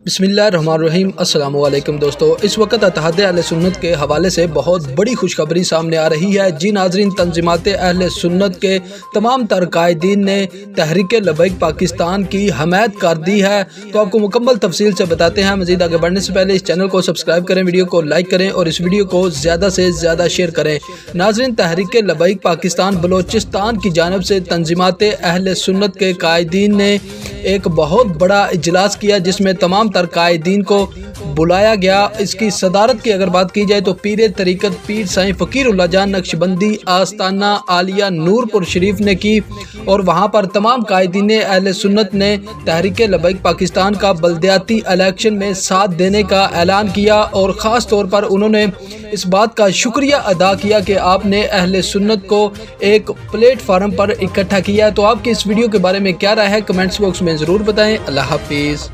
बिस्मिल्लाहिर्रहमानिर्रहीम। अस्सलाम वालेकुम दोस्तों, इस वक्त इत्तेहाद अहले सुन्नत के हवाले से बहुत बड़ी खुशखबरी सामने आ रही है। जी नाज़रीन, तंज़ीमात अहले सुन्नत के तमाम तर कायदीन ने तहरीक लबैक पाकिस्तान की हमायत कर दी है। तो आपको मुकम्मल तफसील से बताते हैं। मज़ीद आगे बढ़ने से पहले इस चैनल को सब्सक्राइब करें, वीडियो को लाइक करें और इस वीडियो को ज़्यादा से ज़्यादा शेयर करें। नाज़रीन, तहरीक लबैक पाकिस्तान बलोचिस्तान की जानब से तंज़ीमात अहले सुन्नत के कायदीन ने एक बहुत बड़ा इजलास किया, जिसमें तमाम तर कायदीन को बुलाया गया। इसकी सदारत की अगर बात की जाए तो पीर तरीक़त पीर साईं फ़कीरुल्लाह जान नक्शबंदी आस्ताना आलिया नूरपुर शरीफ ने की और वहाँ पर तमाम कायदीन अहले सुन्नत ने तहरीक लबैक पाकिस्तान का बल्दियाती इलेक्शन में साथ देने का ऐलान किया और ख़ास तौर पर उन्होंने इस बात का शुक्रिया अदा किया कि आपने अहले सुन्नत को एक प्लेटफार्म पर इकट्ठा किया। तो आपकी इस वीडियो के बारे में क्या राय है, कमेंट्स बॉक्स में ज़रूर बताएं। अल्लाह हाफिज़।